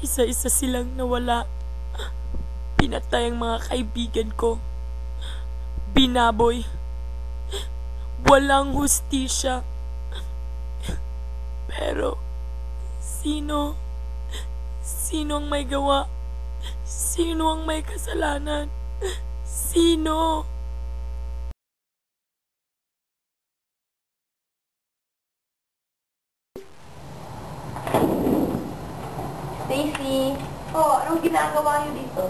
Isa-isa silang nawala. Pinatay ang mga kaibigan ko. Binaboy. Walang hustisya. Pero, sino ang may gawa? Sino ang may kasalanan? Sino? Stacy! Oh, anong ginagawa niyo dito?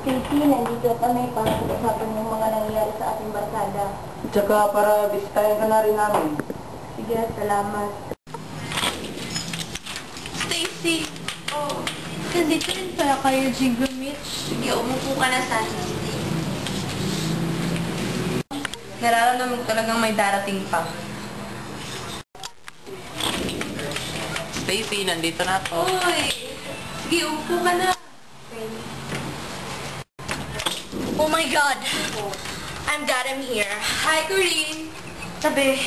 Stacy, nandito kami para pag-usapan yung mga nangyayari sa ating barkada. Tsaka para bisitahin ka na rin namin. Sige, salamat. Stacy! Oh, nandito rin pala kayo, Jigo Mitch. Sige, umupo ka na sa akin. Nararamdaman ko talagang may darating pa. Stacy, nandito na ako. Uy! Sige, upo ka na. Oh my God! I'm glad I'm here. Hi, Corinne! Sabi.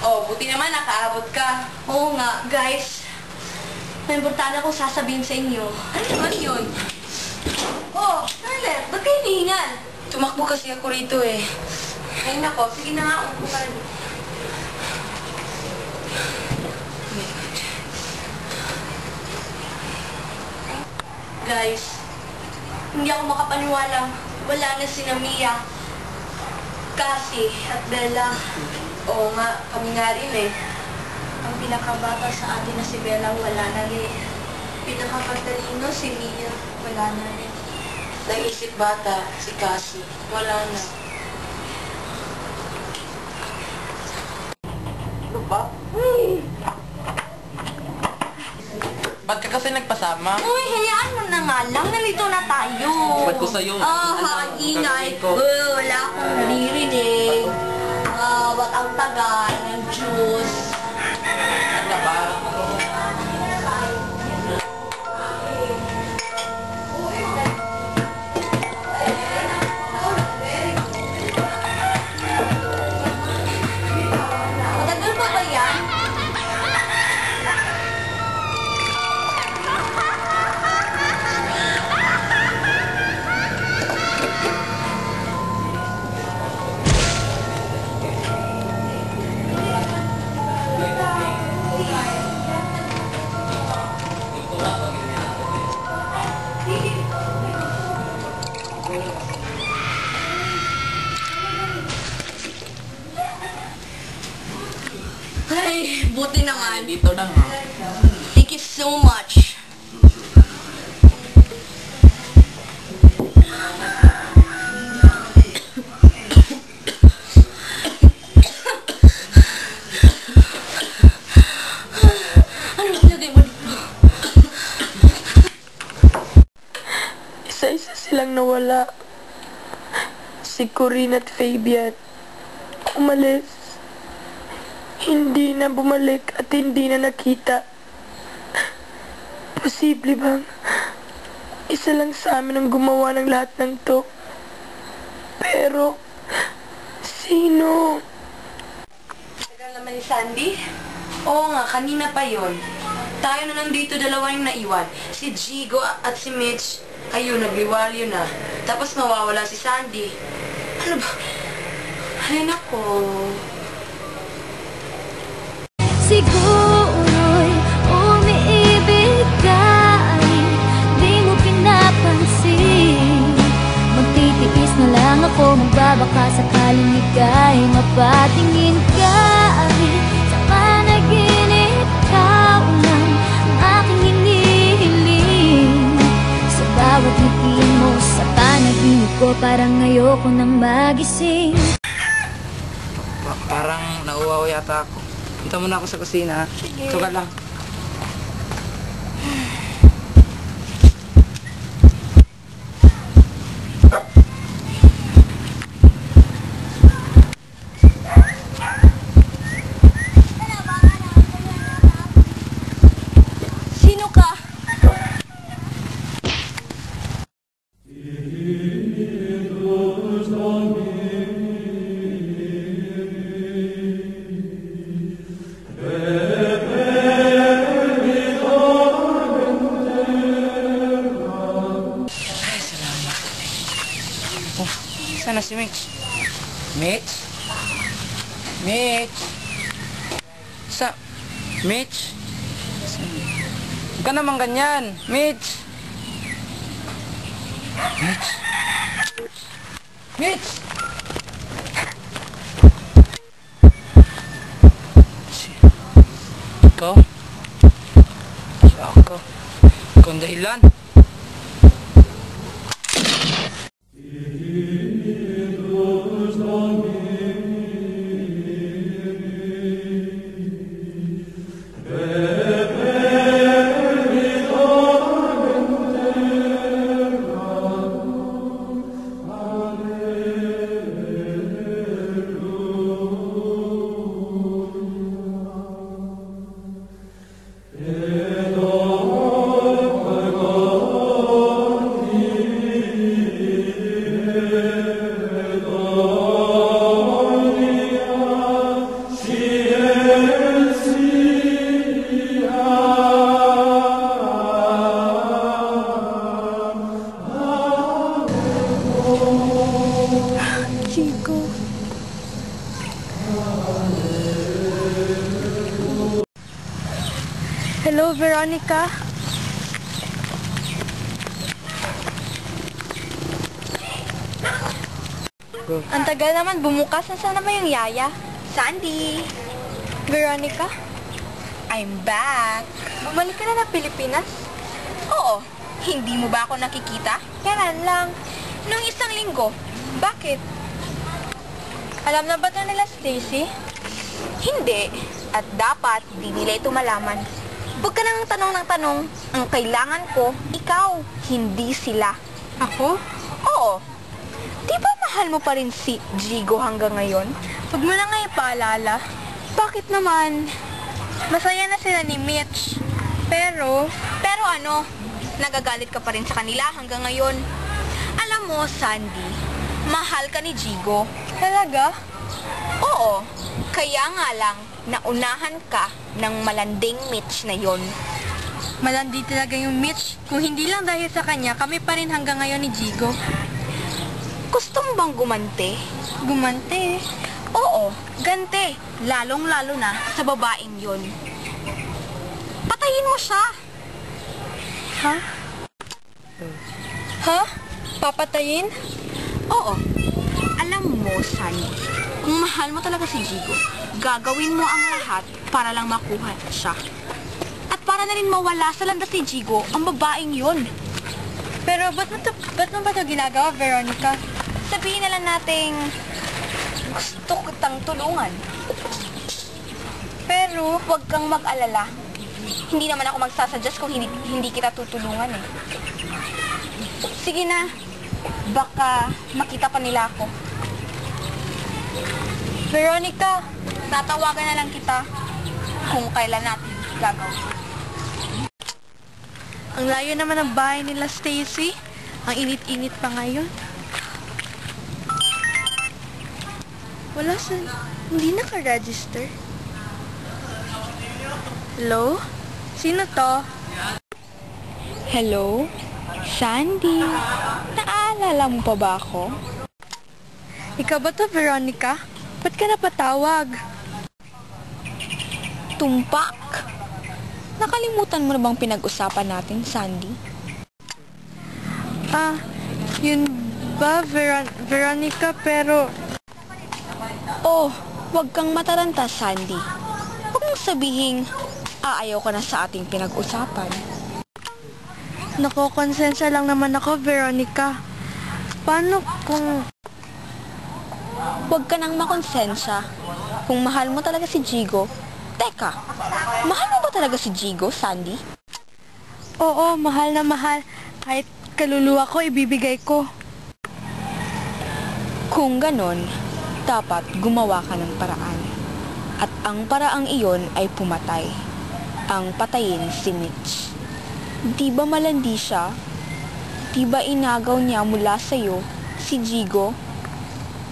Oh, buti naman nakaabot ka. Oo nga, guys. May importante akong sasabihin sa inyo. Ano naman yun? Oh, Scarlett, ba't kayo hinihingal? Tumakbo kasi ako rito eh. Ay nako, sige na nga, upo ka na. Guys, hindi ako makapaniwalang wala na si Mia, Cassie at Bella. Oo nga, kami nga rin eh. Ang pinakabata sa atin na si Bella wala na rin. Pinakapatalino si Mia, wala na rin. Naisip bata, si Cassie. Wala na. Ano ba? Ba't ka kasi nagpasama? Uy, hayaan mo na nga lang. Nalito na tayo. Ba't ko sa'yo? Ang ingay. Wala akong naririnig. Ba't ang tagal ng juice? Ano ba? Matagal pa ba yan? Ay, buti naman. Dito na nga. Thank you so much. Ano nilagay mo dito? Isa-isa silang nawala. Si Corinne at Fabian. Umalis. Hindi na bumalik at hindi na nakita. Posible bang isa lang sa amin ang gumawa ng lahat ng to? Pero, sino? Tagal naman ni Sandy? Oo nga, kanina pa yon. Tayo na lang dito, dalawa yung naiwan. Si Jigo at si Mitch, ayun, nagliwalyo na. Tapos mawawala si Sandy. Ano ba? Ay, nako. Siguro'y umiibig ka ay di mo pinapansin. Magtitiis na lang ako, magbabaka sakaling ika'y mapatingin ka ay sa panaginip, ikaw lang ang aking hinihiling. Sa bawat ngiti mo sa panaginip ko, parang ayoko nang magising. Parang nauwaw yata ako. Punta muna ako sa kusina. Sige. Sugal lang. Sino ka? si Mitch. Mitch? Mitch? Mitch? Huwag ka naman ganyan. Mitch? Mitch? Mitch? Ikaw? Ako? Ikaw ang dahilan? Chico. Hello, Veronica. Ang tagal naman bumukas. Nasaan naman yung yaya? Sandy! Veronica? I'm back! Bumalik ka na ng Pilipinas? Oo. Hindi mo ba ako nakikita? Kailan lang? Nung isang linggo. Bakit? Alam na ba ito nila Stacy? Hindi. At dapat, di nila ito malaman. Huwag ka nang tanong ng tanong. Ang kailangan ko, ikaw, hindi sila. Ako? Oo. Di ba mahal mo pa rin si Jigo hanggang ngayon? Huwag mo na nga ipaalala. Bakit naman? Masaya na sila ni Mitch. Pero Ano? Nagagalit ka pa rin sa kanila hanggang ngayon. Alam mo, Sandy, mahal ka ni Jigo. talaga? Oo. Kaya nga lang, naunahan ka ng malanding Mitch na yon. Malandi talaga yung Mitch. Kung hindi lang dahil sa kanya, kami pa rin hanggang ngayon ni Jigo. Gusto mo bang gumante? Gumante. Oo, gante. Lalong-lalo na sa babaeng yon. Patayin mo siya. Ha? Ha? Papatayin? Oo. Alam mo, Sandy, kung mahal mo talaga si Jigo, gagawin mo ang lahat para lang makuha siya. At para na rin mawala sa landas ni Jigo ang babaeng yon. Pero ba't mo ba ito ginagawa, Veronica? Sabihin na lang nating gusto kitang tulungan. Pero, Huwag kang mag-alala. Hindi naman ako magsasuggest kung hindi kita tutulungan eh. Sige na. Baka makita pa nila ako. Veronica, Tatawagan na lang kita kung kailan natin gagawin. ang layo naman ng bahay nila Stacy. Ang init-init pa ngayon. Wala sa... Hindi naka-register. Hello? Sino to? Hello? Sandy? Naalala mo pa ba ako? Ikaw ba to, Veronica? Ba't ka napatawag? Tumpak? Nakalimutan mo na bang pinag-usapan natin, Sandy? Yun ba, Veronica, pero... Oh, wag kang mataranta, Sandy. Huwag mong sabihing aayaw ka na sa ating pinag-usapan. Nakokonsensya lang naman ako, Veronica. Paano kung... Huwag ka nang makonsensya. Kung mahal mo talaga si Jigo... Teka, mahal mo ba talaga si Jigo, Sandy? Oo, mahal na mahal. Kahit kaluluwa ko, ibibigay ko. Kung ganon, dapat gumawa ka ng paraan. At ang paraang iyon ay pumatay. Ang patayin si Mitch. Di ba malandi siya? Di ba inagaw niya mula sa'yo si Jigo?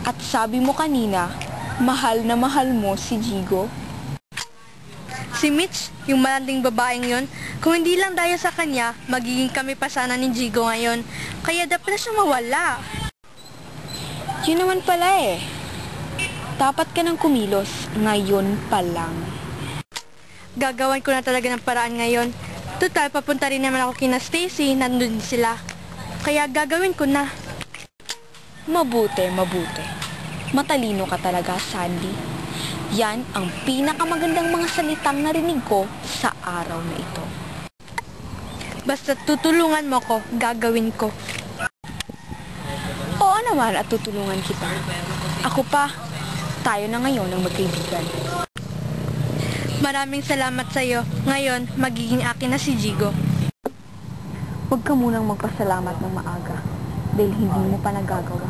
At sabi mo kanina, mahal na mahal mo si Jigo? Si Mitch, yung malanding babaeng yon, kung hindi lang dahil sa kanya, magiging kami pa sana ni Jigo ngayon. Kaya dapat na siya mawala. Yun naman pala eh. Dapat ka nang kumilos ngayon pa lang. Gagawan ko na talaga ng paraan ngayon. Total, papunta rin naman ako kina Stacy, nandun sila. Kaya gagawin ko na. Mabuti, mabuti. Matalino ka talaga, Sandy. Yan ang pinakamagandang mga salitang narinig ko sa araw na ito. Basta tutulungan mo ko, gagawin ko. Oo naman at tutulungan kita. Ako pa, tayo na ngayon ang magkaibigan. Maraming salamat sa iyo. Ngayon, magiging akin na si Jigo. Huwag ka munang magpasalamat ng maaga dahil hindi mo pa nagagawa.